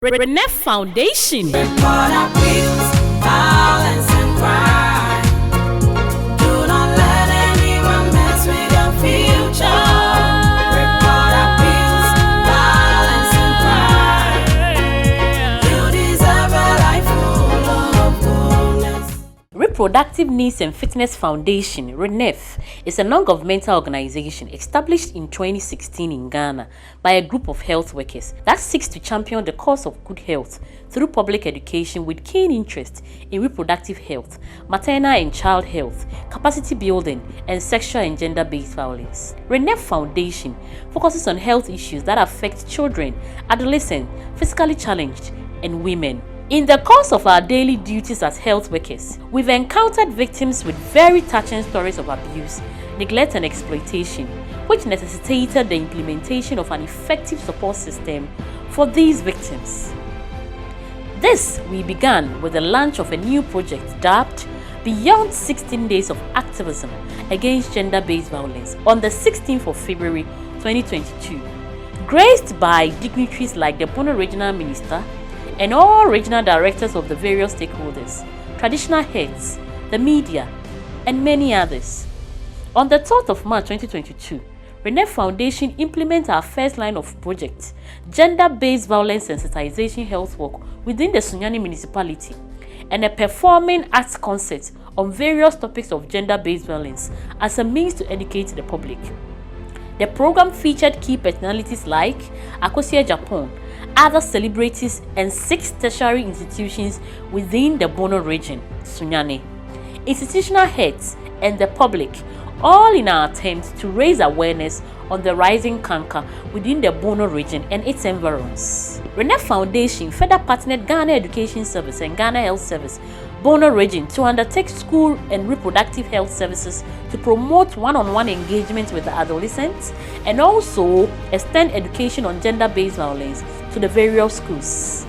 Rene Foundation. Report abuse, violence and crime. Do not let anyone mess with your future. Report abuse, violence and crime. You deserve a life full of goodness. Reproductive Needs and Fitness Foundation, RENEF, is a non-governmental organization established in 2016 in Ghana by a group of health workers that seeks to champion the cause of good health through public education with keen interest in reproductive health, maternal and child health, capacity building, and sexual and gender-based violence. RENEF Foundation focuses on health issues that affect children, adolescents, physically challenged, and women. In the course of our daily duties as health workers, we've encountered victims with very touching stories of abuse, neglect and exploitation, which necessitated the implementation of an effective support system for these victims. This we began with the launch of a new project dubbed Beyond 16 Days of Activism Against Gender-Based Violence on the 16th of February 2022, graced by dignitaries like the Bono Regional Minister and all regional directors of the various stakeholders, traditional heads, the media, and many others. On the 12th of March 2022, RENEF Foundation implements our first line of project, Gender-Based Violence Sensitization Health Work within the Sunyani municipality, and a performing arts concert on various topics of gender-based violence as a means to educate the public. The program featured key personalities like Akosia Japan, other celebrities, and 6 tertiary institutions within the Bono region, Sunyani, institutional heads, and the public, all in our attempt to raise awareness on the rising cancer within the Bono region and its environs. RENEF Foundation further partnered Ghana Education Service and Ghana Health Service, Bono region, to undertake school and reproductive health services to promote one-on-one engagement with the adolescents and also extend education on gender-based violence to the various schools.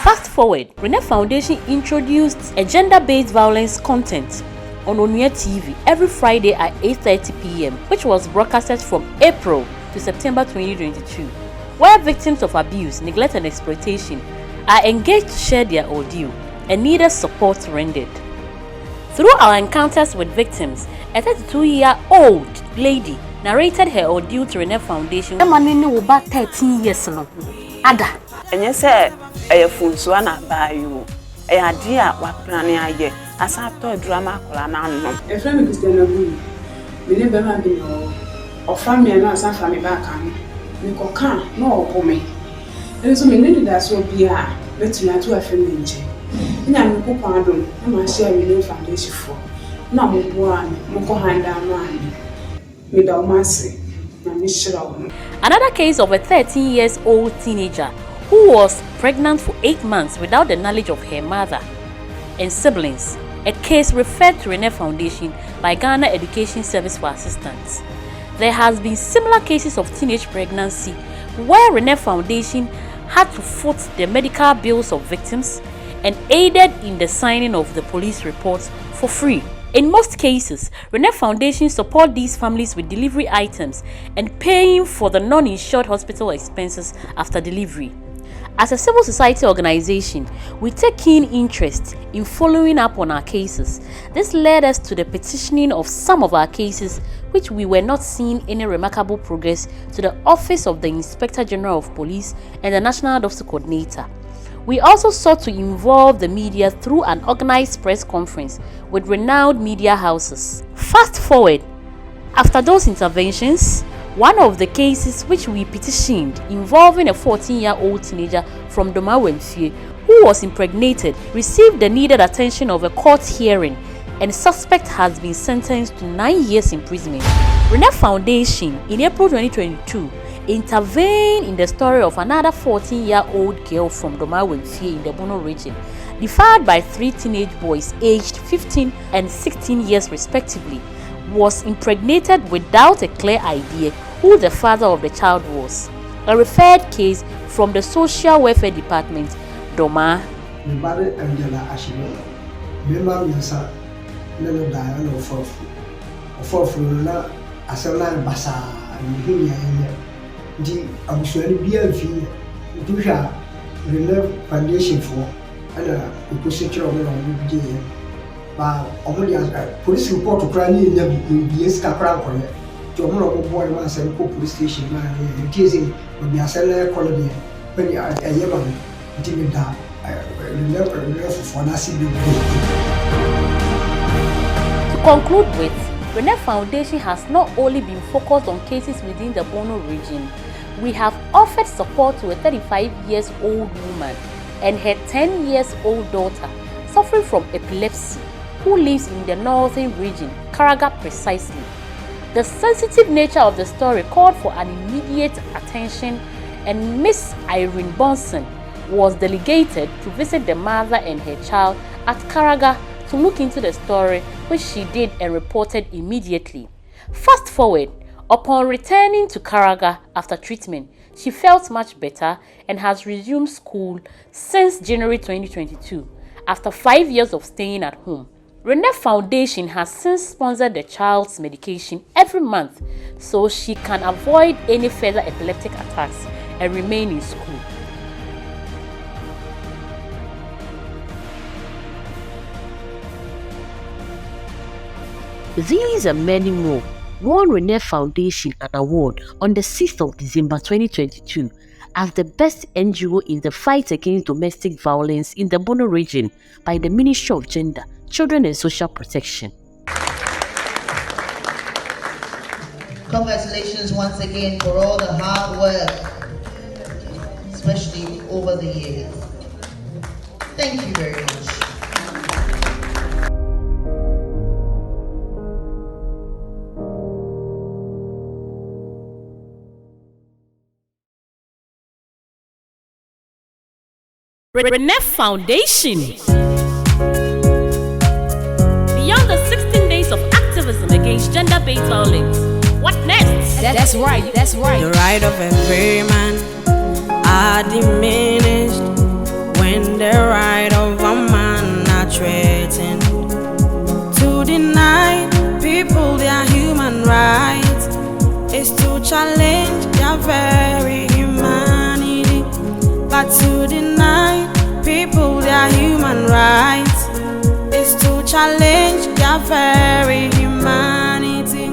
Fast forward, RENE Foundation introduced a gender-based violence content on Onua TV every Friday at 8:30 p.m., which was broadcasted from April to September 2022, where victims of abuse, neglect, and exploitation are engaged to share their ordeal and needed support rendered. Through our encounters with victims, a 32-year-old lady narrated her ordeal to RENE Foundation. About 13 years now. Ada. And you say, a full swana by you. A dear, what planning I get as I told drama. A friend is the Nabu. We never have been or family and not some family back. We can't no for me. There is so many that's what be a let's not to a friend. I'm a pardon, I must share with no foundation for. No one, Moko Handa, without mercy. Another case of a 13-year-old teenager who was pregnant for 8 months without the knowledge of her mother and siblings, a case referred to RENE Foundation by Ghana Education Service for Assistance. There has been similar cases of teenage pregnancy where RENE Foundation had to foot the medical bills of victims and aided in the signing of the police reports for free. In most cases, RENE Foundation support these families with delivery items and paying for the non-insured hospital expenses after delivery. As a civil society organization, we take keen interest in following up on our cases. This led us to the petitioning of some of our cases, which we were not seeing any remarkable progress, to the Office of the Inspector General of Police and the National Advocacy Coordinator. We also sought to involve the media through an organized press conference with renowned media houses. Fast forward, after those interventions, one of the cases which we petitioned involving a 14-year-old teenager from Domawemfie who was impregnated received the needed attention of a court hearing, and the suspect has been sentenced to 9 years imprisonment. RENE Foundation in April 2022 intervened in the story of another 14-year-old girl from Domawemfie in the Bono region, defied by 3 teenage boys aged 15 and 16 years respectively, was impregnated without a clear idea who the father of the child was. A referred case from the Social Welfare Department, Doma. for na asana basa ni ya di abusuani bia fi duha Rene foundation for ana ikosekira omo na omo bidie ba omo dia police report kra ni nya bi eska kra nkoye ti omo na omo boy ma say ko police station ma e tie say obi asala ko le dia when ayeba ti me da Rene for na si bi. To conclude with, Rene Foundation has not only been focused on cases within the Bono region. We have offered support to a 35-year-old woman and her 10-year-old daughter suffering from epilepsy who lives in the northern region, Karaga precisely. The sensitive nature of the story called for an immediate attention, and Miss Irene Bonson was delegated to visit the mother and her child at Karaga to look into the story, which she did and reported immediately. Fast forward, upon returning to Karaga after treatment, she felt much better and has resumed school since January 2022 after 5 years of staying at home. Rene Foundation has since sponsored the child's medication every month so she can avoid any further epileptic attacks and remain in school. These and many more won Rene Foundation an award on the 6th of December 2022 as the best NGO in the fight against domestic violence in the Bono region by the Ministry of Gender, Children and Social Protection. Congratulations once again for all the hard work, especially over the years. Thank you very much. Rene Foundation. Beyond the 16 days of activism against gender-based violence, what next? That's right. The right of every man are diminished when the right of a man are threatened. To deny people their human rights is to challenge their very humanity. But to deny people their human rights is to challenge their very humanity.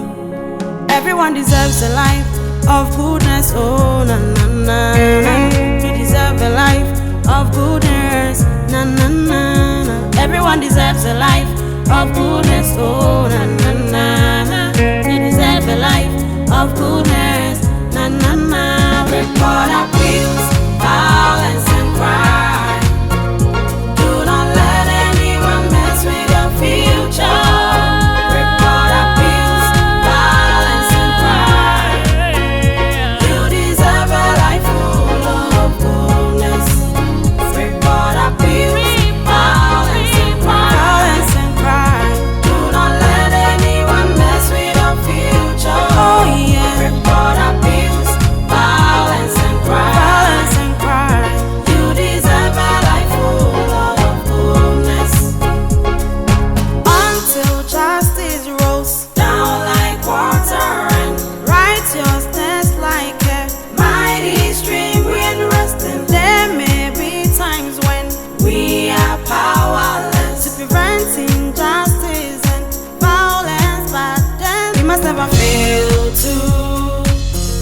Everyone deserves a life of goodness, oh na na na na. You deserve a life of goodness, na na na na. Everyone deserves a life of goodness, oh na na na na. You deserve a life of goodness, na na na. Report abuse, violence and crime. Do not let anyone mess with your future. Report abuse, violence and crime. You deserve a life full of goodness. Report abuse, violence and crime. Do not let anyone mess with your future. Oh yeah. Report abuse, violence and crime. You deserve a life full of goodness. Until justice rolls down like water and righteousness like a mighty stream when resting. There may be times when we are powerless to prevent injustice and violence, but then we must never fail to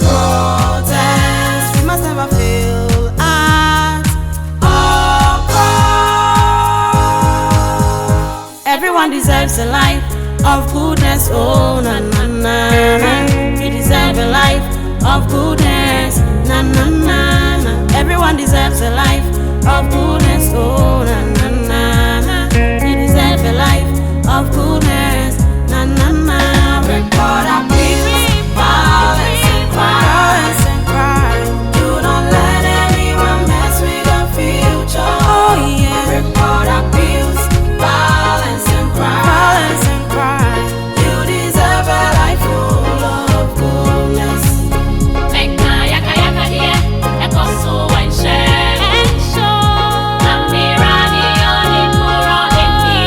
protest. We must never fail at all costs. Everyone deserves a life of goodness, oh na na na na. You deserve a life of goodness, na na na na. Everyone deserves a life of goodness, oh na na na na. You deserve a life of goodness, na na na. Report abuse, violence and crime. Do not let anyone mess with your future. Oh yeah. Report abuse, violence and crime. You deserve a life full of goodness. Make my yaka yaka here, echo so and share. I'm mirani on it, more in me.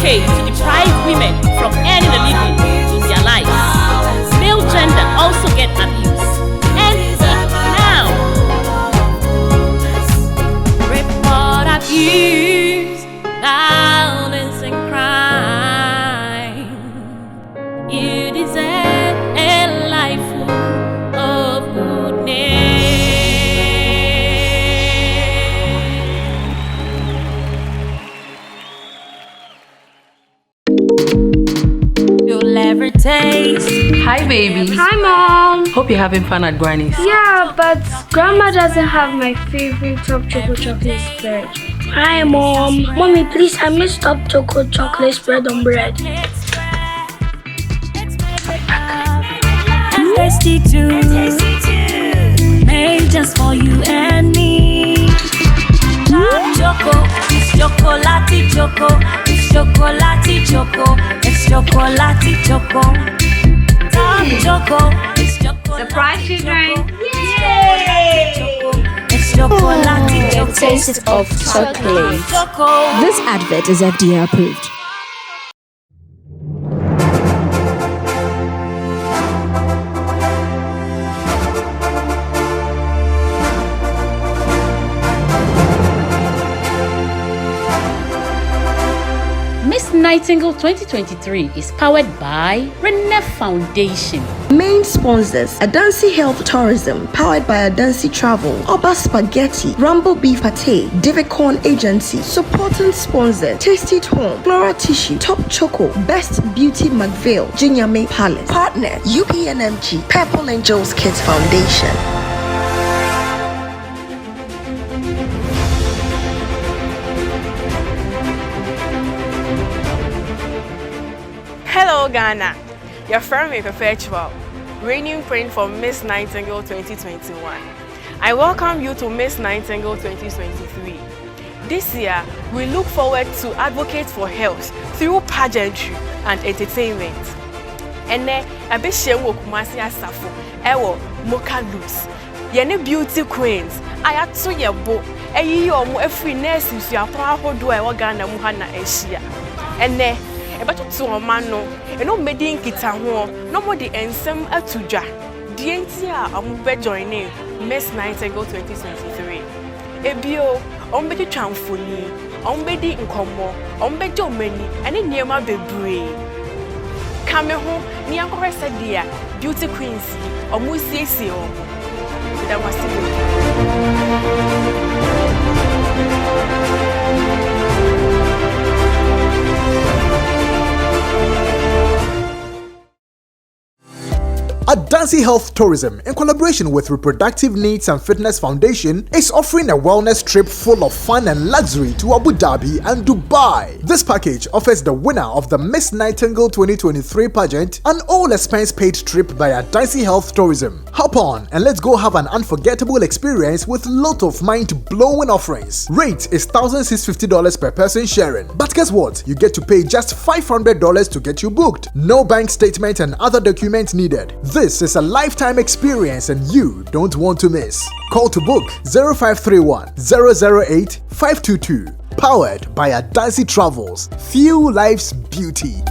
okay to deprive women from earning a living in their lives. Male gender also get abused. End it now. Report abuse, violence and crime. You deserve a life full of goodness. You'll ever taste. Hi, baby. Hi, Mom. Hope you're having fun at Granny's. Yeah, but Grandma doesn't have my favorite top choco chocolate spread. Hi, Mom. Mommy, please, I missed top choco chocolate spread on bread. Tasty too, made just for you and me. Choco, it's chocolate choco, it's chocolate choco, it's chocolate choco. Top choco, it's chocolate. Surprise children! Yay! It's chocolate choco. Taste of chocolate. Choco. This advert is FDA approved. Miss Nightingale 2023 is powered by Rene Foundation. Main sponsors: Adansi Health Tourism, powered by Adansi Travel, Oba Spaghetti, Rambo Beef Pate, Diviconn Agency. Supporting sponsor: Tasty Home, Flora Tissue, Top Choco, Best BeautyMagvil, Nyame Palace. Partner: UPNMG, Purple Angels Kids Foundation. Hello Ghana, your firm is perpetual, reigning queen for Miss Nightingale 2021. I welcome you to Miss Nightingale 2023. This year, we look forward to advocate for health through pageantry and entertainment. Ene, abeshe wo kumasi asafo, ewo mocha looks. Yene beauty queens, ayatu yebo, eyi yomu efri nurses fi apra hodo ewo Ghana mu ha na ehia. Ene ebeto to omano eno medi nkita ho no mo de ensem atudwa die nti a omo join in Miss Nightingale 2023 ebio ombedi twamfoni ombedi nkomo ombeje omani ene niema bebre kame ho ni ankorese dia beauty queens omo siesie o da wasibe. Adansi Health Tourism, in collaboration with Reproductive Needs and Fitness Foundation, is offering a wellness trip full of fun and luxury to Abu Dhabi and Dubai. This package offers the winner of the Miss Nightingale 2023 pageant an all-expense-paid trip by Adansi Health Tourism. Hop on and let's go have an unforgettable experience with lot of mind-blowing offerings. Rate is $1,650 per person sharing. But guess what? You get to pay just $500 to get you booked. No bank statement and other documents needed. This is a lifetime experience and you don't want to miss. Call to book 0531 008 522. Powered by Adansi Travels. Fuel life's beauty.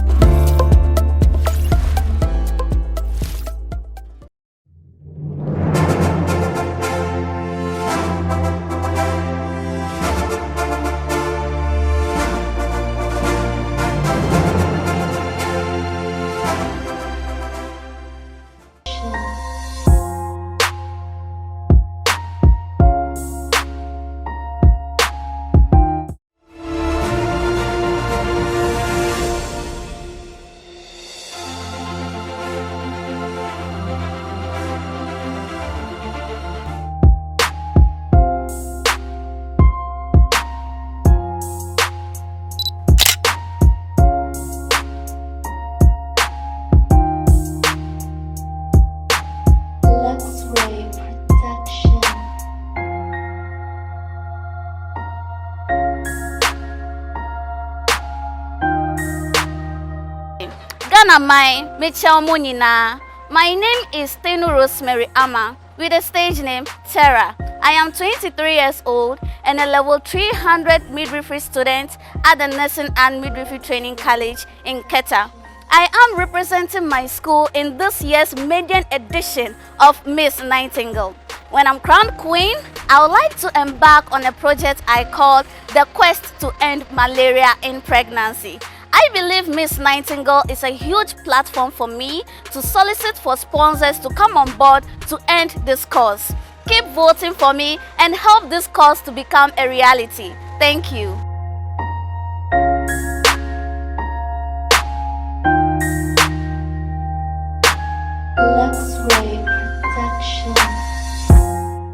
My name is Tenu Rosemary Ama with the stage name Terra. I am 23 years old and a level 300 midwifery student at the Nursing and Midwifery Training College in Keta. I am representing my school in this year's maiden edition of Miss Nightingale. When I'm crowned queen, I would like to embark on a project I call the Quest to End Malaria in Pregnancy. I believe Miss Nightingale is a huge platform for me to solicit for sponsors to come on board to end this cause. Keep voting for me and help this cause to become a reality. Thank you.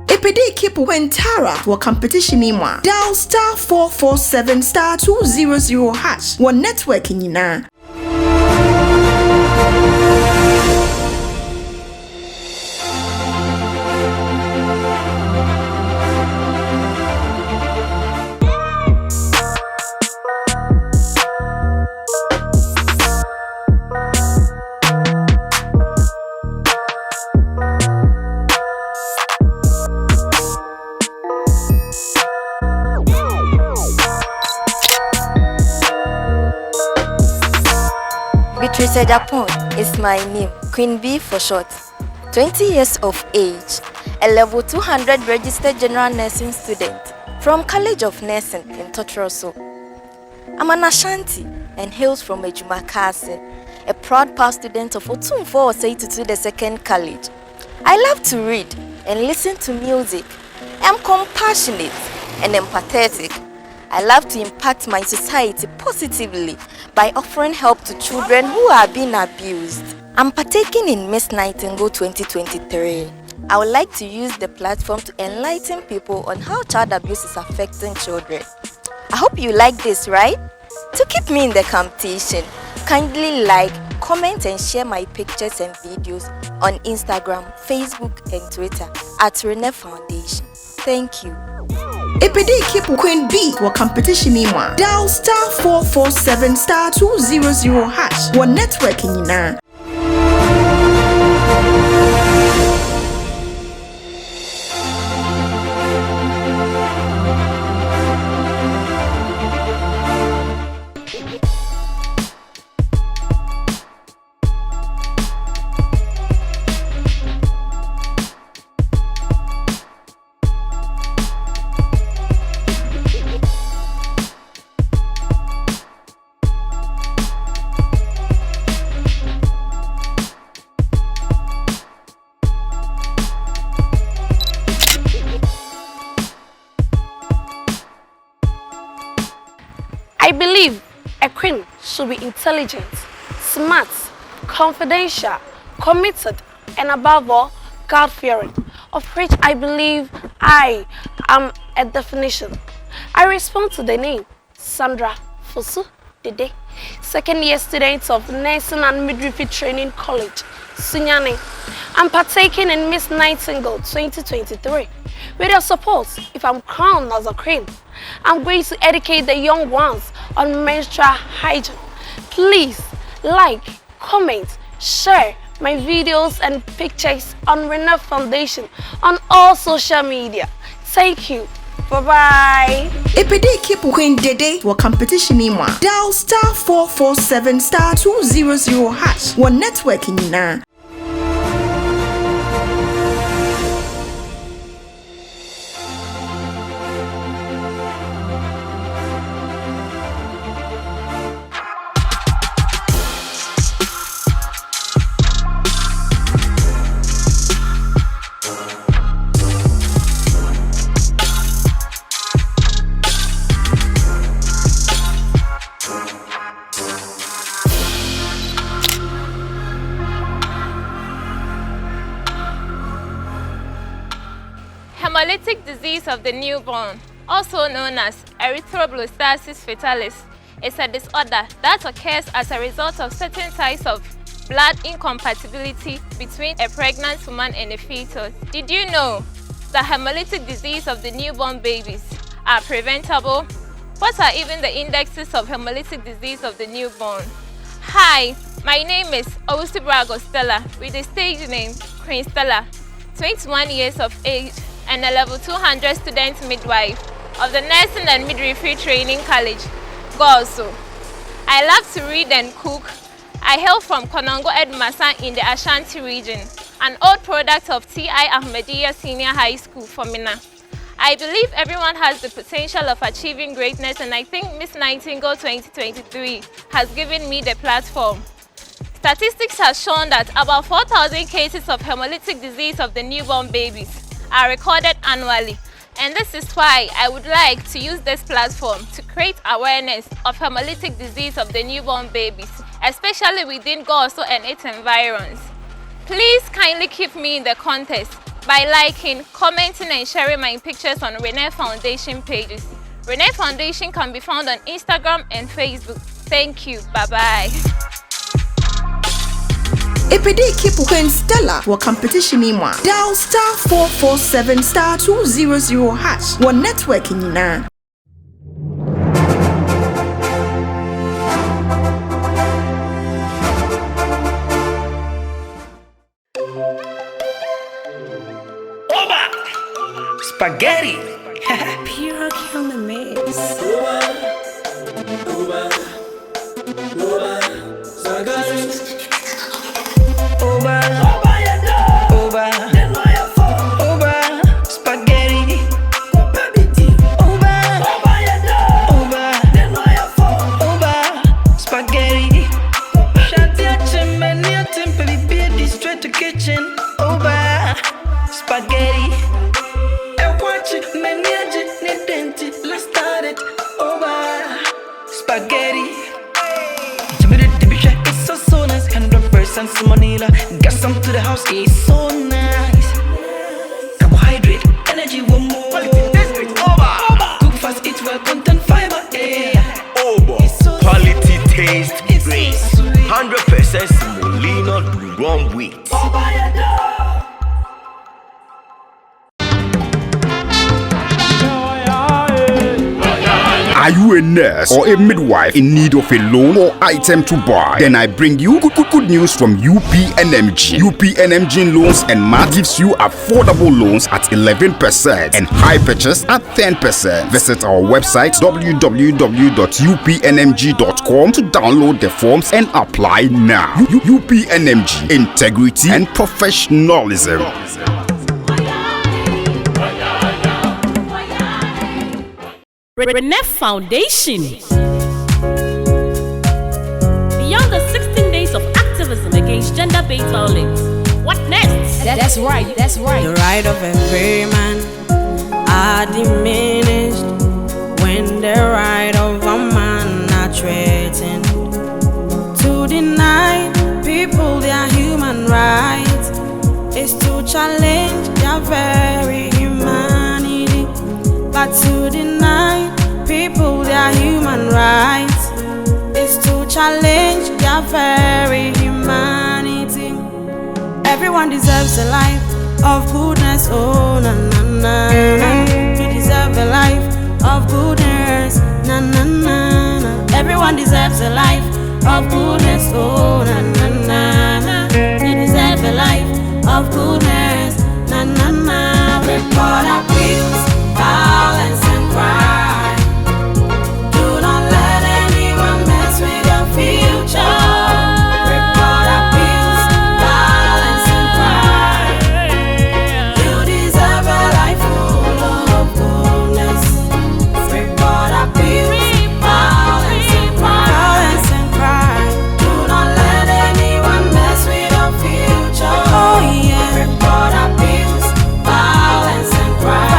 Epede keep when Tara wa competition imwa. Dial star 447 star 200 hash. Wa network nyina. Japan is my name, Queen B for short. 20 years of age, a level 200 registered general nursing student from College of Nursing in Totoroso. I'm an Ashanti and hails from Ejumakase, a proud past student of Otumfo Osei the second college. I love to read and listen to music. I'm compassionate and empathetic. I love to impact my society positively by offering help to children who are being abused. I'm partaking in Miss Nightingale 2023. I would like to use the platform to enlighten people on how child abuse is affecting children. I hope you like this, right? To keep me in the competition, kindly like, comment and share my pictures and videos on Instagram, Facebook and Twitter at Rene Foundation. Thank you. Epede keep Queen B wa competition imwa. Dial star 447 star 200 hash. Wa network nyina. I believe a queen should be intelligent, smart, confidential, committed, and above all, God-fearing, of which I believe I am a definition. I respond to the name Sandra Fosu Dede, second-year student of Nursing and Midwifery Training College, Sunyane. I'm partaking in Miss Nightingale 2023. With your support, if I'm crowned as a queen, I'm going to educate the young ones on menstrual hygiene. Please like, comment, share my videos and pictures on Rene Foundation on all social media. Thank you. Bye-bye. Epede keep Queen Dede wa competition imwa. Dial star 447 star 200 hash. Wa network nyina. Hemolytic disease of the newborn, also known as erythroblastosis fetalis, is a disorder that occurs as a result of certain types of blood incompatibility between a pregnant woman and a fetus. Did you know that hemolytic disease of the newborn babies are preventable? What are even the indexes of hemolytic disease of the newborn? Hi, my name is Owusibrago Stella with the stage name Queen Stella, 21 years of age and a level 200 student midwife of the Nursing and Midwifery Training College, Goso. I love to read and cook. I hail from Konongo Edmasa in the Ashanti region, an old product of T.I. Ahmadiyya Senior High School for Mina. I believe everyone has the potential of achieving greatness, and I think Miss Nightingale 2023 has given me the platform. Statistics have shown that about 4,000 cases of hemolytic disease of the newborn babies are recorded annually, and this is why I would like to use this platform to create awareness of hemolytic disease of the newborn babies, especially within Goso and its environs. Please kindly keep me in the contest by liking, commenting and sharing my pictures on Rene Foundation pages. Rene Foundation can be found on Instagram and Facebook. Thank you. Bye-bye. Epede keep when Stella for competition meanwhile. Dial *447 *200 hash. One networking na. Spaghetti. Pure kill the mix. Spaghetti. Spaghetti. Shatia chimney, temple be straight to kitchen. Spaghetti. Let's start it over. Spaghetti. It's so nice. 100% salmonella. Got some to the house. It's so nice. Carbohydrate, energy, one more. Quality taste over. Cook fast, eat well, content fiber. Over. Quality taste great. 100% semolina, do wrong wheat. Are you a nurse or a midwife in need of a loan or item to buy? Then I bring you good news from UPNMG. UPNMG Loans and Math gives you affordable loans at 11% and high purchase at 10%. Visit our website www.upnmg.com to download the forms and apply now. UPNMG, integrity and professionalism. Rene Foundation. Beyond the 16 days of activism against gender-based violence, what next? That's right. The right of every man are diminished when the right of a man are threatened. To deny people their human rights is to challenge their very humanity. But to deny people their human rights is to challenge their very humanity. Everyone deserves a life of goodness, oh na na na na. You deserve a life of goodness, na na na na. Everyone deserves a life of goodness, oh na na na na. You deserve a life of goodness, na na na. Report abuse, violence and crime. Do not let anyone mess with your future. Report abuse, violence and crime. You deserve a life full of goodness. Report abuse, violence and crime. Do not let anyone mess with your future. Oh yeah. Report abuse, violence and crime.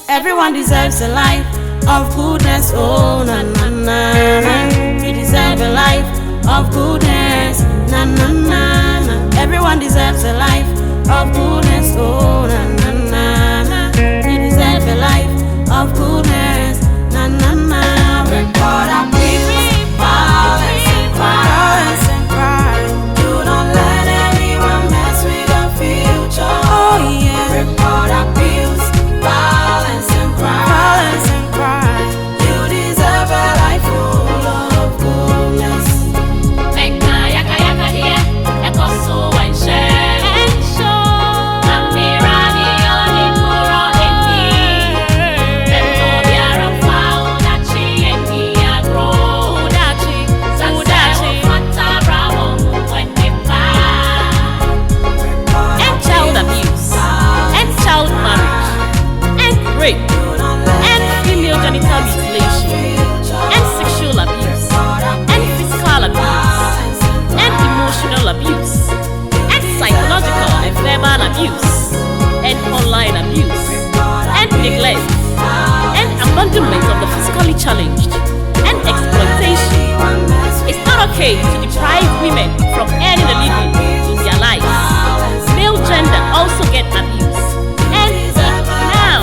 Everyone deserves a life of goodness, oh na na na na. You deserve a life of goodness, na na na na. Everyone deserves a life of goodness, oh na na na na. You deserve a life of goodness, na na na. Report abuse, violence and crime. Do not let anyone mess with your future. Oh yeah. Report abuse, violence and crime. You deserve a life full of goodness. Make my yaka yaka here, echo so and share. I'm Mirani on the Kuro in me. And no biara found that she and me are grown. Sudachi, Fanta Bravo, when they buy. End child abuse, end child marriage, end rape, end female genital mutilation, end sexual abuse, end physical abuse, end emotional abuse, end psychological and verbal abuse, end online abuse, end neglect, end abandonment of the physically challenged, end exploitation. It's not okay to deprive women from earning a living in their lives. Male gender also get abuse. End it now.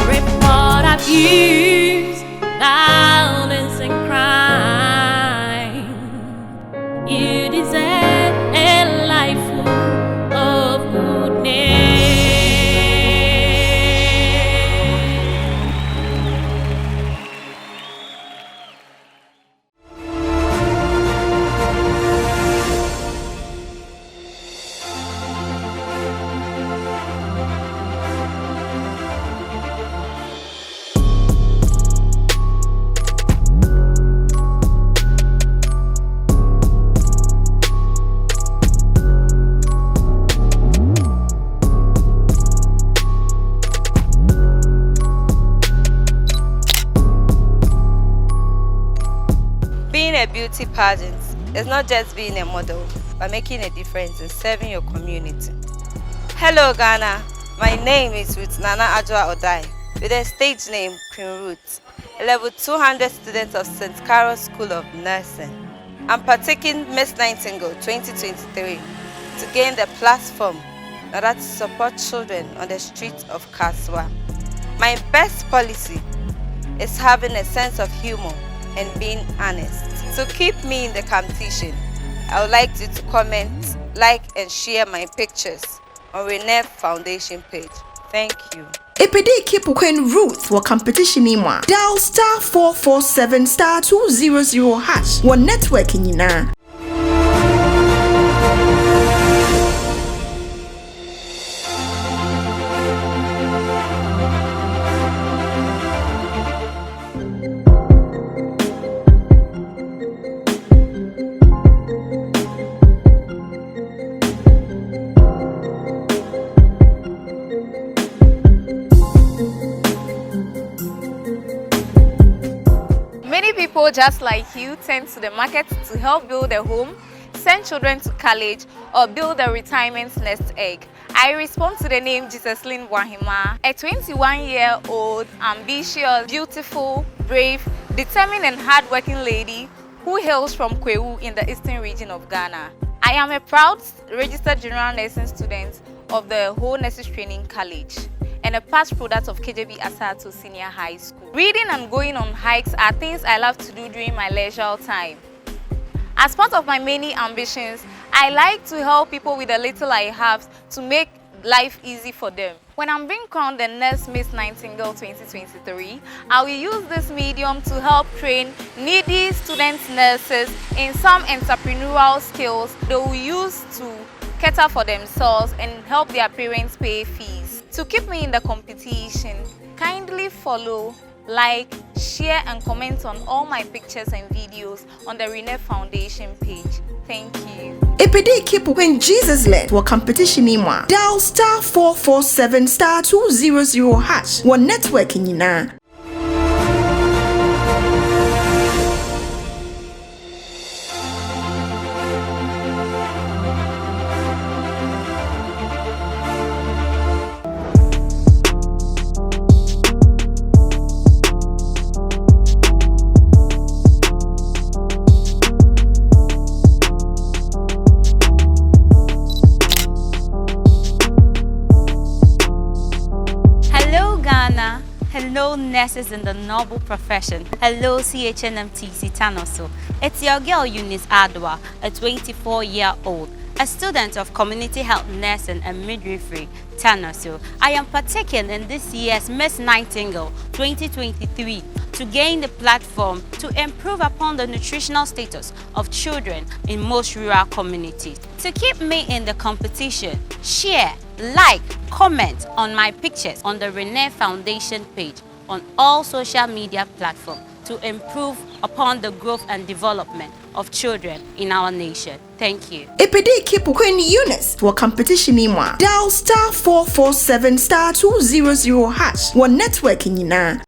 Report abuse, violence and crime. You deserve a life full of goodness. Being a beauty pageant is not just being a model, but making a difference in serving your community. Hello Ghana, my name is Ruth Nana Adjoa Odai, with a stage name Queen Ruth, a level 200 student of St. Carol's School of Nursing. I'm partaking Miss Nightingale 2023 to gain the platform in order to support children on the streets of Kaswa. My best policy is having a sense of humor and being honest. To keep me in the competition, I would like you to comment, like and share my pictures on Rene Foundation page. Thank you. Epede keep Queen Ruth wa competition imwa. Dial *447 *200# wa network nyina. Many people just like you tend to the market to help build a home, send children to college, or build a retirement nest egg. I respond to the name Jesuslyn Wahima, a 21-year-old, ambitious, beautiful, brave, determined and hardworking lady who hails from Kwewu in the eastern region of Ghana. I am a proud registered general nursing student of the Whole Nurses Training College and a past product of KJB Asato Senior High School. Reading and going on hikes are things I love to do during my leisure time. As part of my many ambitions, I like to help people with the little I have to make life easy for them. When I'm being crowned the next Miss Nightingale 2023, I will use this medium to help train needy student nurses in some entrepreneurial skills they will use to cater for themselves and help their parents pay fees. To keep me in the competition, kindly follow, like, share and comment on all my pictures and videos on the Rene Foundation page. Thank you. Epede keep when Jesus led wa competition imwa. Dial *447 *200# wa network nyina. Hello, nurses in the noble profession. Hello, CHNMTC Tanoso. It's your girl Eunice Adwa, a 24-year-old, a student of Community Health Nursing and Midwifery, Tanoso. I am partaking in this year's Miss Nightingale 2023 to gain the platform to improve upon the nutritional status of children in most rural communities. To keep me in the competition, share, like, comment on my pictures on the Rene Foundation page on all social media platforms to improve upon the growth and development of children in our nation. Thank you. Epede keep Queen Eunice for competition imwa. Dial *447 *200# one network in Yina.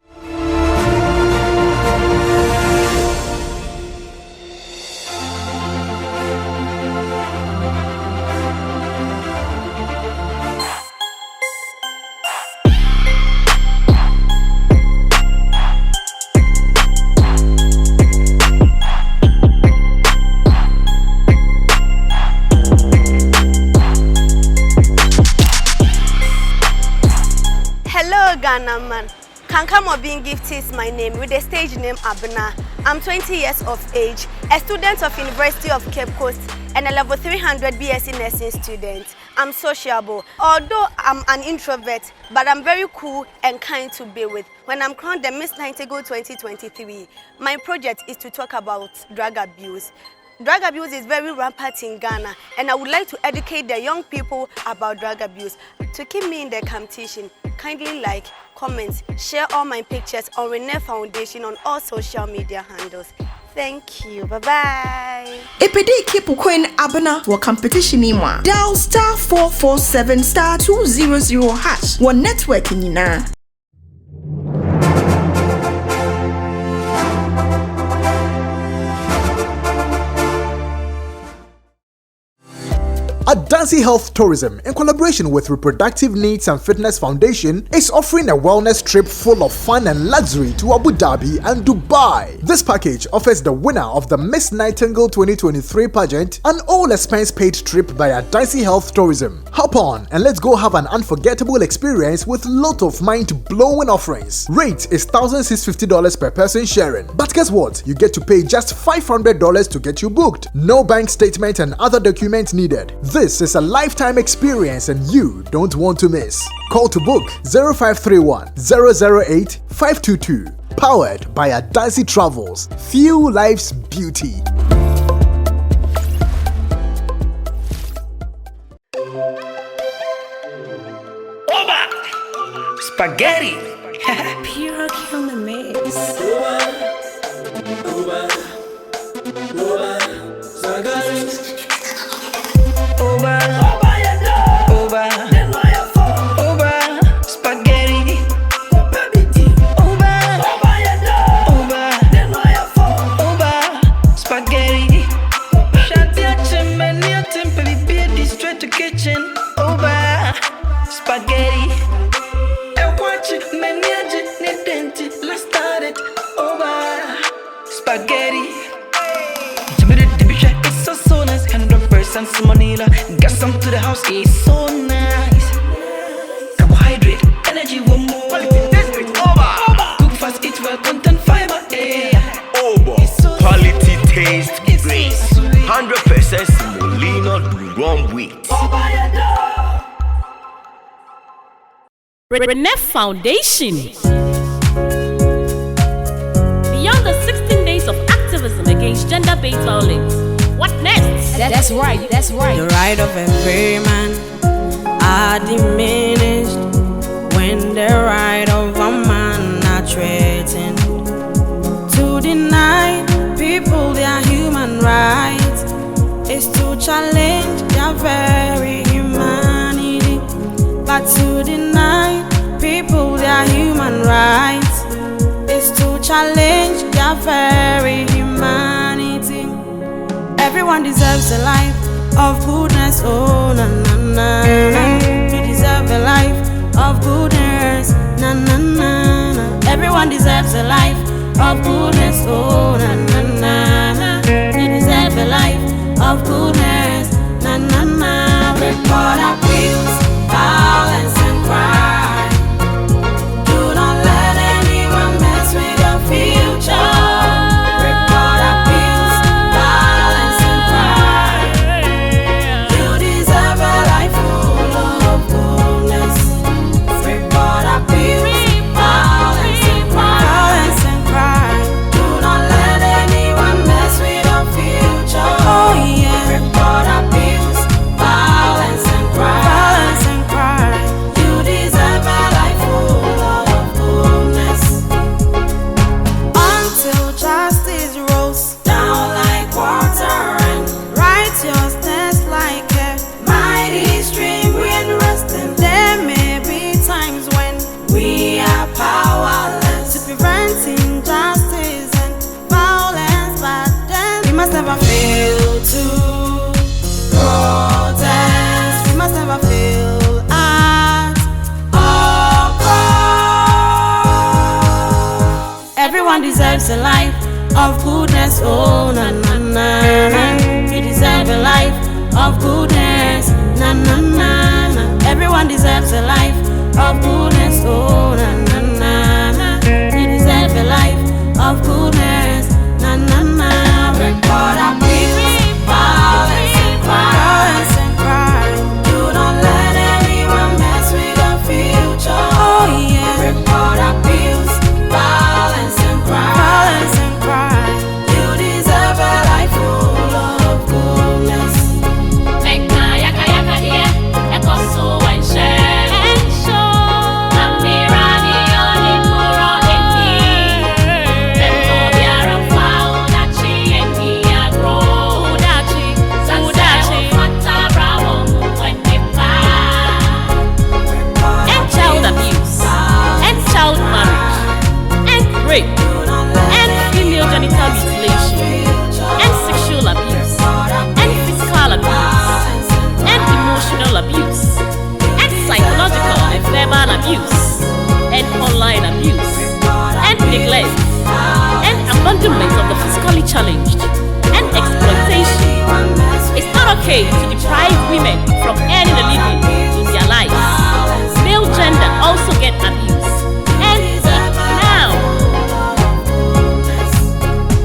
Ghana man. Kankamo being gifted is my name with the stage name Abena. I'm 20 years of age, a student of University of Cape Coast and a level 300 BSc nursing student. I'm sociable. Although I'm an introvert, but I'm very cool and kind to be with. When I'm crowned the Miss Nightingale 2023, my project is to talk about drug abuse. Drug abuse is very rampant in Ghana, and I would like to educate the young people about drug abuse. To keep me in the competition, kindly like, comment, share all my pictures on Rene Foundation on all social media handles. Thank you. Bye-bye. Epede keep Queen Abena for competition imwa. Dial *447 *200# one network in Yina. Adansi Health Tourism, in collaboration with Reproductive Needs and Fitness Foundation, is offering a wellness trip full of fun and luxury to Abu Dhabi and Dubai. This package offers the winner of the Miss Nightingale 2023 pageant an all-expense-paid trip by Adansi Health Tourism. Hop on and let's go have an unforgettable experience with lot of mind-blowing offerings. Rate is $1,650 per person sharing. But guess what? You get to pay just $500 to get you booked. No bank statement and other documents needed. This is a lifetime experience and you don't want to miss. Call to book 0531 008 522. Powered by Adansi Travels. Fuel life's beauty. Oba! Spaghetti! Pure kill the mix. Got some to the house, it's so nice. Carbohydrate, energy, one more. Cook fast, eat well, content fiber. Quality, taste, grace. 100% semolina, do wrong wheat. Rene Foundation. Beyond the 16 days of activism against gender-based violence, what next? That's right. The right of every man are diminished when the right of a man are threatened. To deny people their human rights is to challenge their very humanity. But to deny people their human rights is to challenge their very humanity. Everyone deserves a life of goodness, oh na na na na. You deserve a life of goodness, na na na na. Everyone deserves a life of goodness, oh na na na na. You deserve a life of goodness, na na na. Report abuse, violence and crime. Do not let it deserves a life of goodness, oh na na na na. You deserve a life of goodness, na na na na. Everyone deserves a life of goodness, oh na na na na. You deserve a life of goodness, na na na. Report abuse, violence and crime. You don't let anyone mess with your future. Oh yeah. Report abuse, violence and crime. You deserve a life full of goodness. Make my yaka yaka here, echo so and share. Amirani oni kuro eni. Tempo biara fao dachi eni agro. Udachi fanta bravo when they End child abuse, end child marriage, end rape, end female genital mutilation, end sexual abuse, end physical abuse, end emotional abuse, end psychological and verbal abuse, end online abuse, end neglect, end abandonment of the physically challenged, end exploitation. It's not okay to deprive women from earning a living in their lives. Male gender also get abuse. End it now.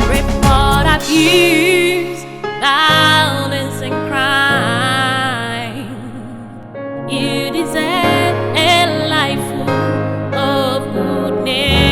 Report abuse, violence and crime. You deserve a life full of goodness.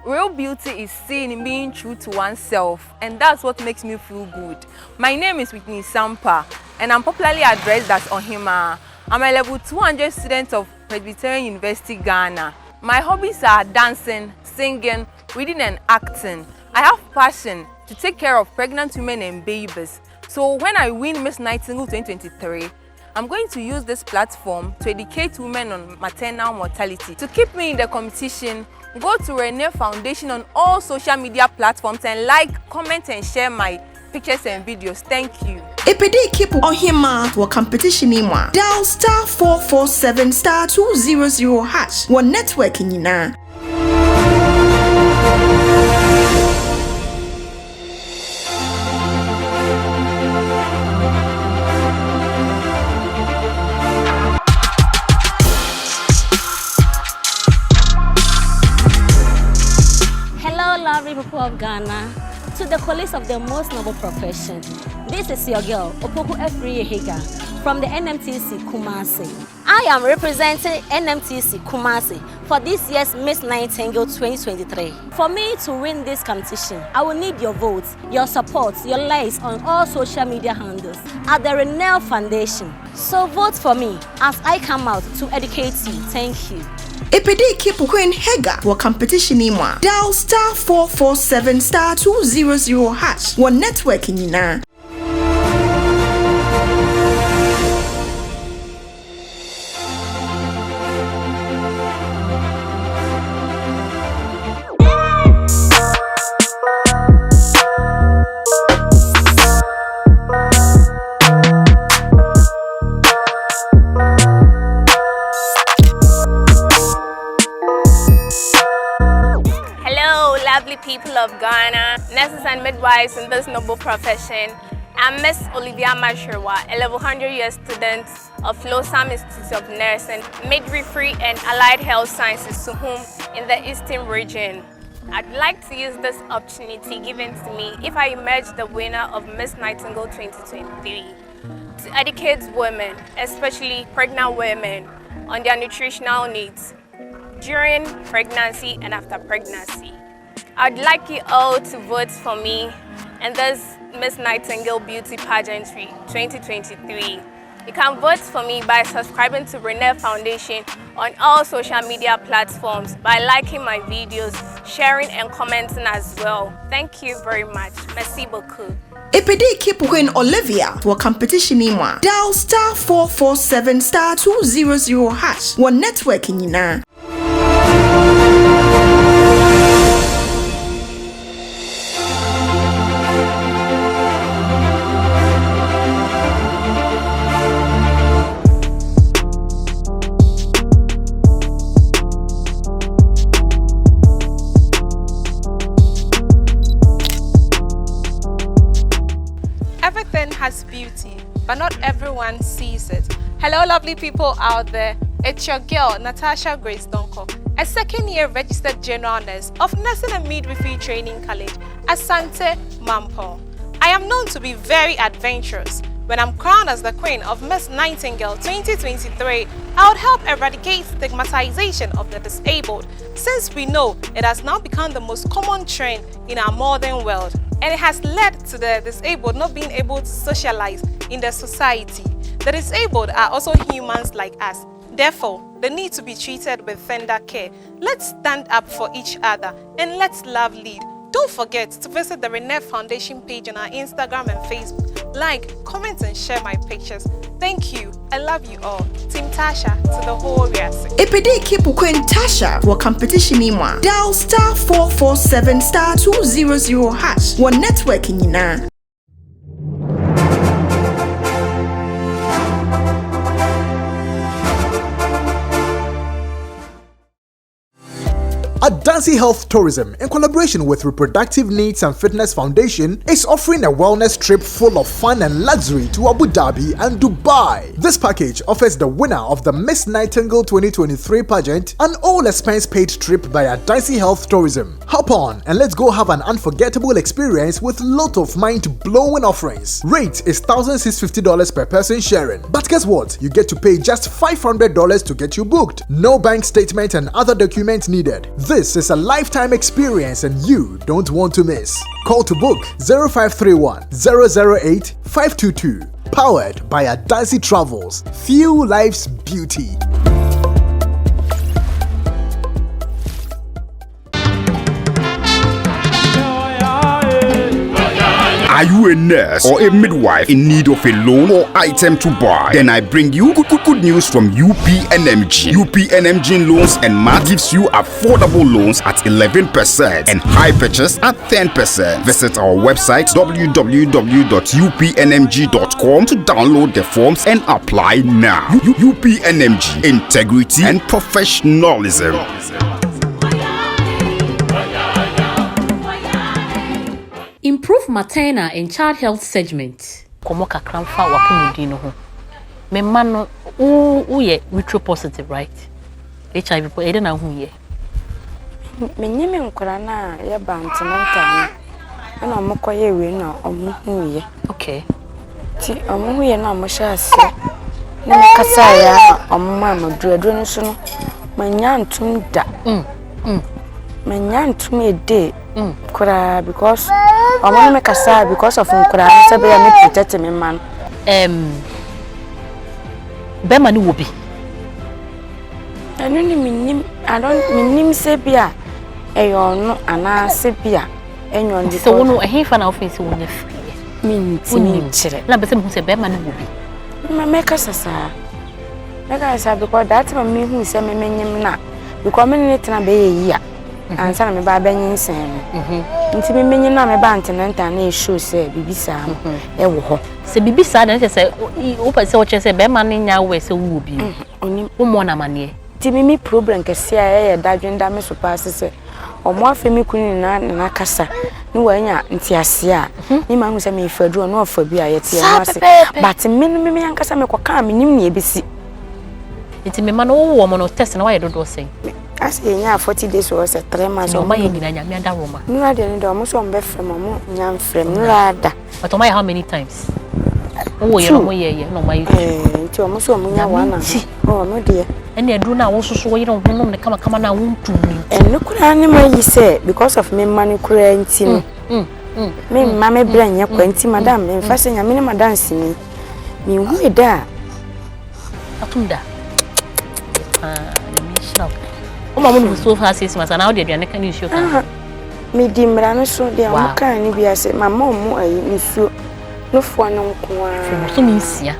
Real beauty is seen in being true to oneself, and that's what makes me feel good. My name is Whitney Sampa, and I'm popularly addressed as Ohima. I'm a level 200 student of Presbyterian University, Ghana. My hobbies are dancing, singing, reading and acting. I have passion to take care of pregnant women and babies. So when I win Miss Nightingale 2023, I'm going to use this platform to educate women on maternal mortality. To keep me in the competition, go to Rene Foundation on all social media platforms and like, comment and share my pictures and videos. Thank you. Epede keep Ohima to a competition imwa. Dial star 447 star 200 hash. One networking na. Lovely people of Ghana, to the colleagues of the most noble profession. This is your girl, Opoku Efriye Higa, from the NMTC Kumasi. I am representing NMTC Kumasi for this year's Miss Nightingale 2023. For me to win this competition, I will need your votes, your support, your likes on all social media handles at the Rene Foundation. So vote for me as I come out to educate you. Thank you. Epede keep Queen Hega to a competition imwa. Dial star 447 star 200 hash. One networking na. People of Ghana, nurses and midwives in this noble profession. I'm Miss Olivia Mashirwa, a level 100-year student of Flora Institute of Nursing, Midwifery and Allied Health Sciences, Suhum, in the Eastern region. I'd like to use this opportunity given to me if I emerge the winner of Miss Nightingale 2023 to educate women, especially pregnant women, on their nutritional needs during pregnancy and after pregnancy. I'd like you all to vote for me in this Miss Nightingale Beauty Pageantry 2023. You can vote for me by subscribing to Rene Foundation on all social media platforms, by liking my videos, sharing and commenting as well. Thank you very much. Merci beaucoup. Epede keep Queen Olivia for competition imwa. Dial *447*200# one network in Yina. Everything has beauty, but not everyone sees it. Hello, lovely people out there. It's your girl, Natasha Grace Donko, a second-year registered general nurse of Nursing and Midwifery Training College, Asante Mampo. I am known to be very adventurous. When I'm crowned as the Queen of Miss Nightingale 2023, I would help eradicate stigmatization of the disabled, since we know it has now become the most common trend in our modern world, and it has led to the disabled not being able to socialize in the society. The disabled are also humans like us. Therefore, they need to be treated with tender care. Let's stand up for each other and let's love lead. Don't forget to visit the Rene Foundation page on our Instagram and Facebook. Like, comment and share my pictures. Thank you. I love you all. Team Tasha to the whole Riasi. Epede keep Queen Tasha for competition imwa. Dial *447*200# one network in Yina. Adansi Health Tourism, in collaboration with Reproductive Needs and Fitness Foundation, is offering a wellness trip full of fun and luxury to Abu Dhabi and Dubai. This package offers the winner of the Miss Nightingale 2023 pageant an all-expense-paid trip by Adansi Health Tourism. Hop on and let's go have an unforgettable experience with lot of mind-blowing offerings. Rate is $1,650 per person sharing. But guess what? You get to pay just $500 to get you booked. No bank statement and other documents needed. This is a lifetime experience and you don't want to miss. Call to book 0531 008 522. Powered by Adansi Travels. Fuel life's beauty. Are you a nurse or a midwife in need of a loan or item to buy? Then I bring you good news from UPNMG. UPNMG loans and MAT gives you affordable loans at 11% and high purchase at 10%. Visit our website www.upnmg.com to download the forms and apply now. UPNMG, integrity and professionalism. Improve maternal and child health segment. Komo kakramfa wapumudi no ho. Me mano uye retro positive, right? HIV po ede na hu ye. Me nyime nkora na ye bantinanta na omokoye we na omuhu ye. Okay. Ti omuhu ye na omosha ase. Na kasa ya omma maduro no so no manya ntum da. Manya ntum ede. Kura because I want to make a sad because of Nkura say be me protect me man. Bema ni wobi. I don't mean say bia eyo no ana se bia enyo ndi. So wono ehefa na offense wonya free. Minti chire. Na be say me say bema ni wobi. Me make sasa. Make sasa because that me hu say me nyim na because me ne tena be ye ansa na me ba banyin sen nti me menyi na me ba antenanta na e show say bibisa e wo ho se bibisa na say o pa say o che say be ma ne nya we say wo bi oni wo mo na mane ti me problem kese a e dadwenda me so pass say o mo afemi kuni na kasa ni wanya nti ase a ni ma hu say me faduro na ofa bi a yete ya ase but me yankasa me kwaka me nim na ebisi nti me ma no wo mo no test na wa ye dodo sen as enya 40 days or 3 months o ma ye nyina Nyame ada Roma no de no mo so mbe frem mo nyam frem no ada but o ma how many times o ye no ye no ma you nti o mo so mo nya wana o no de ene aduru na wo soso wo ye no honom ne kama na wontu ni ene kura ne ma yi say because of me mani kura nti no me ma me bra nya kwa nti madam me fa se Nyame ne madam sini me hu eda Atunda. Mama so far 6 months and now they are can issue can. Me dimra so they am kan ni bia say mama mu ayi nsuo no fo no nko a. So minsia.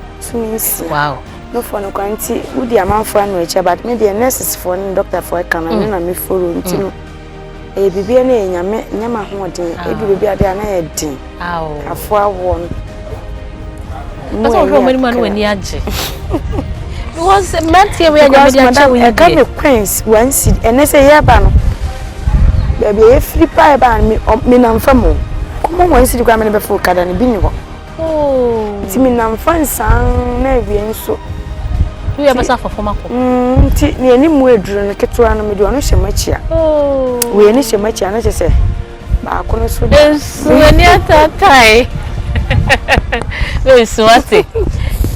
Wow. No fo no kwanti udi amanfo anu eche but me the nurses for no doctor for kan na me follow nti no. E bibia na nyama ho den e bibia de na e den. Aw. Afo awo no. That's what many man when yaje. Because Matthew we are media can me queens one seed and they say yaba no. Baby e free pie ba me na mfa mo. Come one seed kwa me be full kada ne bi ni ho. Oh. Ti me na mfa nsan na ewie nso. We are basa for former ko. Ti ne ani mu eduru ne ketwa no me de ono hyemachia. Oh. We ani hyemachia na chese. Ba ko no so. Yes, we ni atatai. We so ate.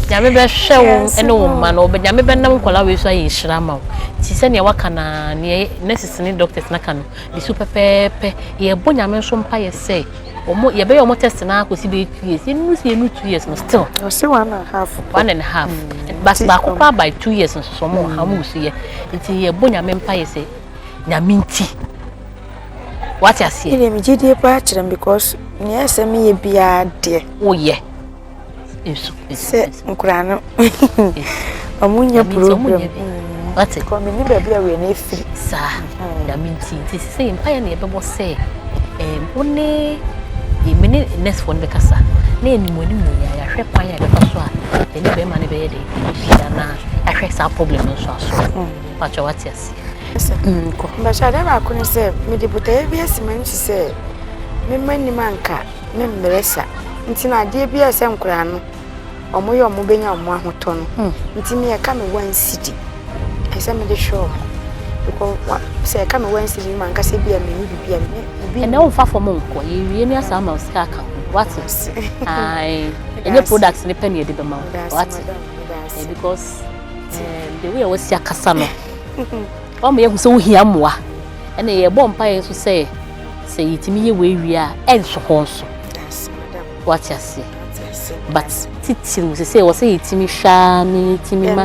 Nyame be hwe ene wo ma no be nyame be nam kola we so ayi hira ma wo ti se ne waka na ne nurses ne doctors na kan di super pepe ye bo nyame so mpa ye say omo ye be yo mo test na akosi be 2 years enu si enu 2 years no still o say 1.5 but ba ko by 2 years no so mo ha mo si ye nti ye bo nyame mpa ye say nyame nti what you see ile mi jide pa chirem because ni asem ye bia de oh yeah se nkurano amunya problem what ko me ni baby a we na free sa ya minti say empire na yebebo say one e mini next one be kasa na enimoni mu ya hwe kwan ya be so a eni be ma ne be ye de ya na ya hwe sa problem no so pacho what you see ko ba sha da ba ko ni se me de buta bi asiman chi se me mani manka me mresa nti na de bi asem kura no omo ye omo benya omo ahoto no nti me ya ka me one city ese me de show because say ka me one city man ka se bia me ni bia me and now fa for monko ye wie ni asa ma ska ka what ai any products ni penny de be ma what because the way was ya kasa no o me ye so hia moa ene ye bom pa ye so say yitimi ye we wi a enso ho so what you see but titiru say was say yitimi hwa ni yitimi ma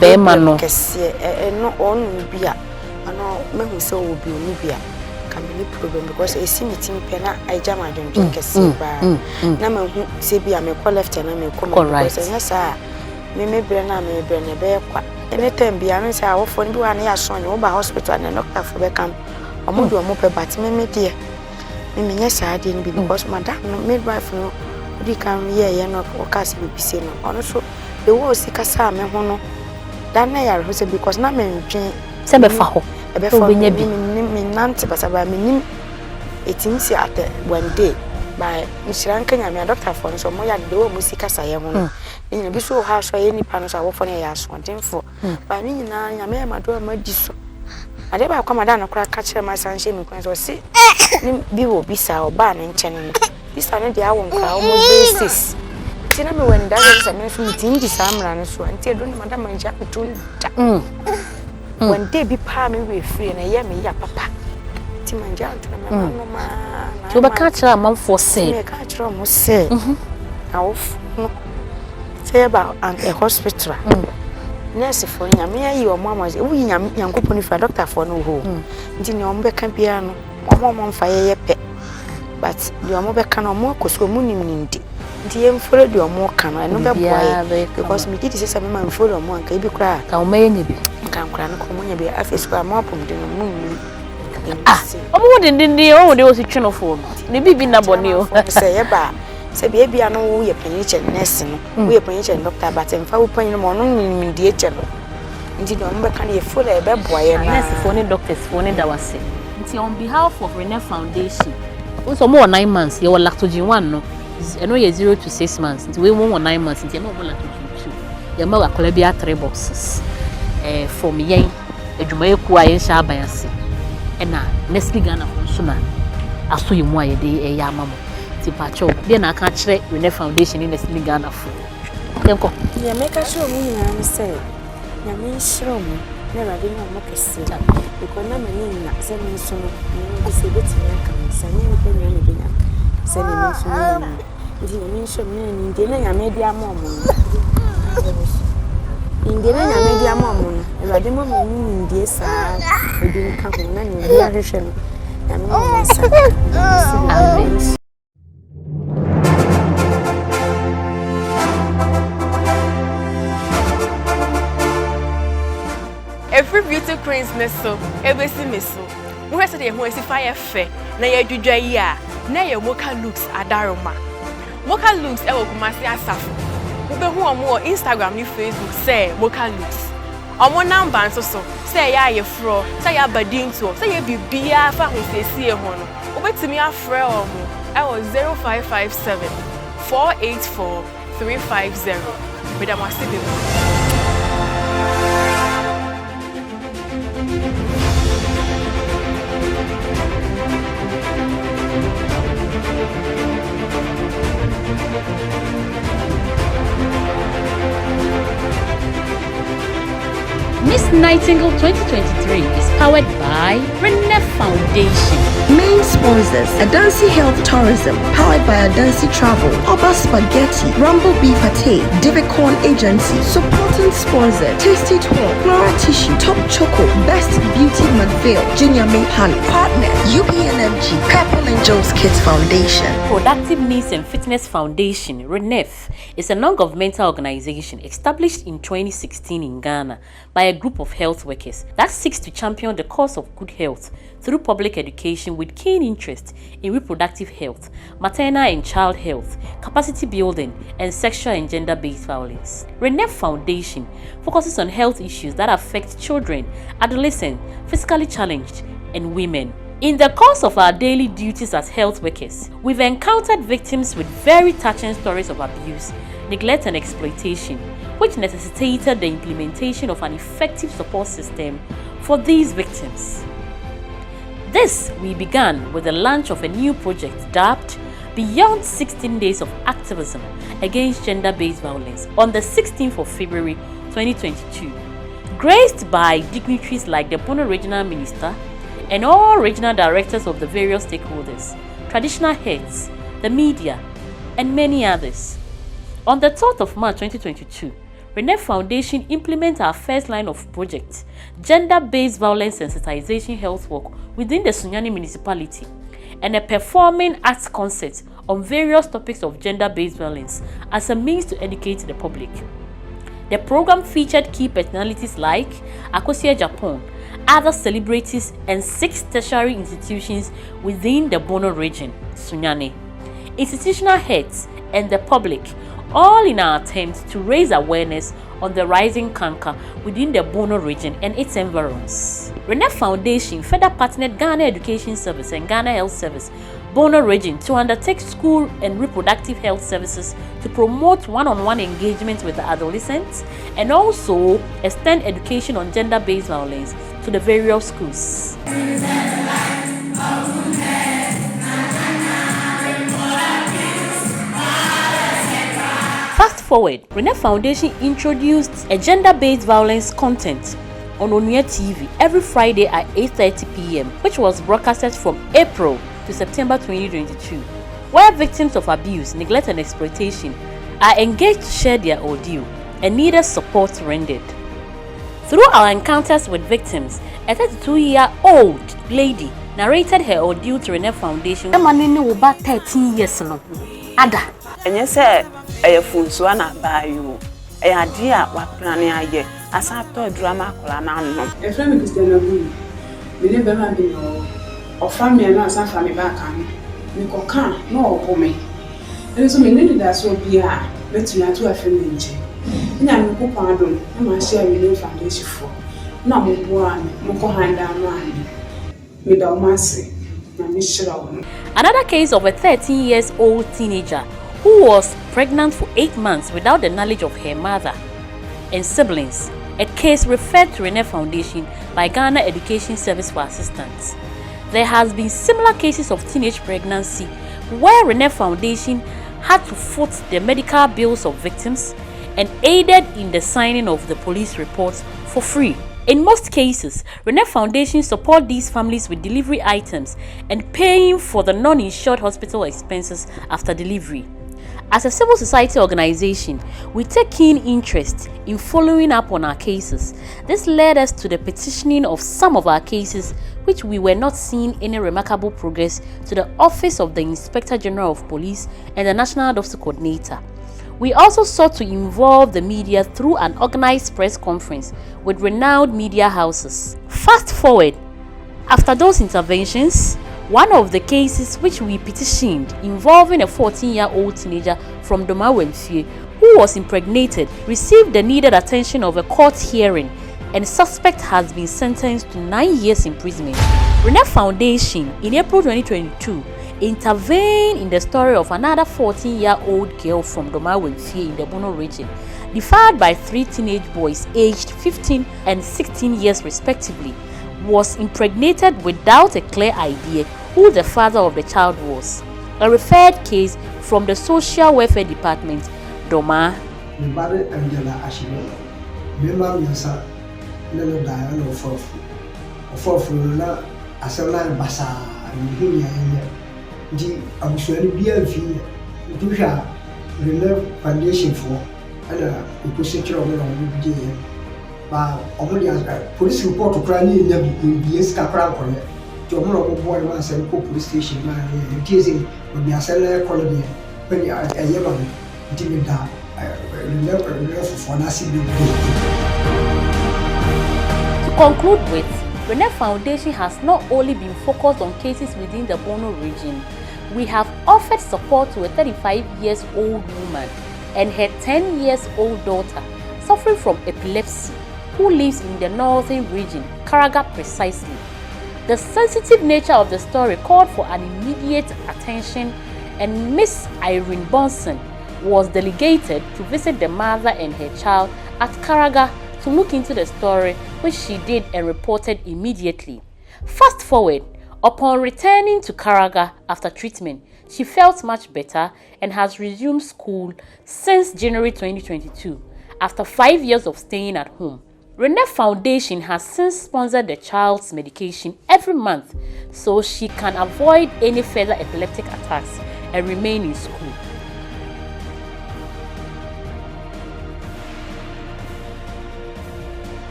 Bema no kese no onu bia ano mehu say obi oni bia kamini problem because e si mitimi pe na ajama don kese ba na mehu say bia me call left na me come because nya sa me bre na me bre ne be kwa anytime bia no say awofo ni bi wa na ya so wo ba hospital na doctor for be kam omo do omo pe but me die me nya sa de ni because madam no midwife no di kan ye no o kasi bi se no ono so the wo sika sa me ho no dan na ya ho se because na me ntwe se be fa ho e be fa me nante basaba me nim etinsi ate one day by Mr. Kenya me doctor for so mo ya de wo mo sika sa ye ho no ni bi so ha so ye ni pa no so wo fo ne ya so denfo ba ni nyina nya me ma do ma di so ade ba kwa madam na kura ka kire ma sanhye mi kwan so si ni bi wo bi sa oba na nche no bisa ne dia won kra o mo basis tina me when that is me so meeting di samra no so anti do ni madam anja kutunda when dey bi pa me we free na ye me ya papa ti manja ntuna me no ma ti ba ka kira man for say me ka kira mo say awf no say about a hospital nurse for nyame ayi o mo amaze wu nyame yankoponi fa doctor for no ho nti ne o mbe ka bia no mo mfa ye pe but the omo be kan omo akoso mu nimnindi nti ye mforo de omo kan no be boy because me did say me man follow omo anka ibi kra ka omo ye nyebi kan kra no ko mo nyebi afis kra mo apom de no mu omo de o de o si tweno fo ne bibi na boni o say ye ba say be bia no wo ye penyiche nurse no wo ye penyiche doctor but mfa wo panyi no mo no nimndi e che no nti de omo be kan ye follow e be boy na nurse for ne doctors for ne dawase nti on behalf of Rene Foundation so more 9 months you were lactogen 1 no I know you 0 to 6 months until we more 9 months until no more lactogen 2 you ma wa kolebia 3 boxes from yen adwuma eku ayen sha abayase na Nestle Ghana so na aso yimu aye de ya amamo ti pacho de na aka kire Rene Foundation in Nestle Ghana fo yenko ya make sure mu nyina say ya me sure mu na rade na mo kese because na mani na se me so no bi se beti ya kan sani o pe nyame bi nya sani me so no ndi na me sure me ni ndi na nyame di ama mo Inde na nyame dia mamu no. Ewade mamu ni ndie saa. Edi nka ho na ni dia hwehwe no. Nyame mamu sa. Amen. Every beauty queen's neso, ebesi meso. Mo hwese de ho esi fire fe na ye dwudwa yi a na ye mocha looks adaroma. Mocha looks e wo Kumasi Asafo. Wo be hu omo Instagram ni Facebook say mocha looks. Omo number nso so say ya ye fro, say ya badinto, say ye bibia fa ho siesie ho no. Wo betimi afre omo e wo 0557 484 350. Madam Asibi. Miss Nightingale 2023 is powered by Rene Foundation. Main sponsors: Adansi Health Tourism, powered by Adansi Travel, Oba Spaghetti, Rambo Pate, Diviconn Agency. Supporting sponsor: Tasty Home, Flora Tissue, Top Choco, Best BeautyMagvil, Nyame Partner: UPNMG, Purple Angels Kids Foundation. Productive Needs and Fitness Foundation, Rene, is a non-governmental organization established in 2016 in Ghana by a group of health workers that seeks to champion the cause of good health through public education with keen interest in reproductive health, maternal and child health, capacity building, and sexual and gender-based violence. Rene Foundation focuses on health issues that affect children, adolescents, physically challenged, and women. In the course of our daily duties as health workers, we've encountered victims with very touching stories of abuse, neglect, and exploitation, which necessitated the implementation of an effective support system for these victims. This we began with the launch of a new project dubbed Beyond 16 Days of Activism Against Gender-Based Violence on the 16th of February 2022, graced by dignitaries like the Bono Regional Minister and all regional directors of the various stakeholders, traditional heads, the media, and many others. On the 3rd of March 2022, Rene Foundation implements our first line of project, Gender-Based Violence Sensitization Health Work within the Sunyani municipality, and a performing arts concert on various topics of gender-based violence as a means to educate the public. The program featured key personalities like Akosia Japan, other celebrities, and 6 tertiary institutions within the Bono region, Sunyani, institutional heads, and the public, all in our attempt to raise awareness on the rising cancer within the Bono region and its environs. Rene Foundation further partnered Ghana Education Service and Ghana Health Service, Bono region, to undertake school and reproductive health services to promote one-on-one engagement with the adolescents and also extend education on gender-based violence to the various schools. Fast forward, Rene Foundation introduced a gender-based violence content on Onua TV every Friday at 8:30 p.m., which was broadcasted from April to September 2022, where victims of abuse, neglect, and exploitation are engaged to share their ordeal and needed support rendered. Through our encounters with victims, a 32-year-old lady narrated her ordeal to Rene Foundation. The man in about 13 years now. Ada. And you say, a funsuana by you. A idea what planning I get as after drama colana. A friend is the Nabu. We never have been or family and not some family back on me. Cocan, no, for me. There is so many that so be a let's not to a friend. Nyame ko pardon na ma share Rene Foundation for na mo boa mo ko handa man me da o mase na me shira wo. Another case of a 13-year-old teenager who was pregnant for 8 months without the knowledge of her mother and siblings, a case referred to Rene Foundation by Ghana Education Service for assistance. There has been similar cases of teenage pregnancy where Rene Foundation had to foot the medical bills of victims and aided in the signing of the police reports for free. In most cases, Rene Foundation support these families with delivery items and paying for the non-insured hospital expenses after delivery. As a civil society organization, we take keen interest in following up on our cases. This led us to the petitioning of some of our cases which we were not seeing any remarkable progress to the Office of the Inspector General of Police and the National Advocacy Coordinator. We also sought to involve the media through an organized press conference with renowned media houses. Fast forward, after those interventions, one of the cases which we petitioned involving a 14-year-old teenager from Domawemfie who was impregnated received the needed attention of a court hearing, and the suspect has been sentenced to 9 years imprisonment. Rene Foundation in April 2022 intervened in the story of another 14-year-old girl from Domawemfie in the Bono region, defied by 3 teenage boys aged 15 and 16 years respectively, was impregnated without a clear idea who the father of the child was. A referred case from the Social Welfare Department, Doma. Police report to cry in the Capra. Police station, when they are selling colony, when they are a year, To conclude with, Rene Foundation has not only been focused on cases within the Bono region. We have offered support to a 35-year-old woman and her 10-year-old daughter suffering from epilepsy, who lives in the northern region, Karaga precisely. The sensitive nature of the story called for an immediate attention, and Miss Irene Bonson was delegated to visit the mother and her child at Karaga to look into the story, which she did and reported immediately. Fast forward, upon returning to Karaga after treatment, she felt much better and has resumed school since January 2022, after 5 years of staying at home. Rene Foundation has since sponsored the child's medication every month so she can avoid any further epileptic attacks and remain in school.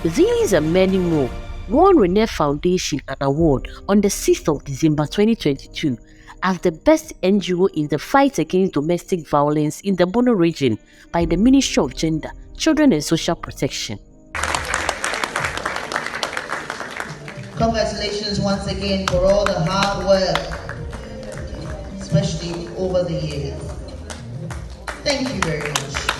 These and many more won Rene Foundation an award on the 6th of December 2022 as the best NGO in the fight against domestic violence in the Bono region by the Ministry of Gender, Children and Social Protection. Congratulations once again for all the hard work, especially over the years. Thank you very much.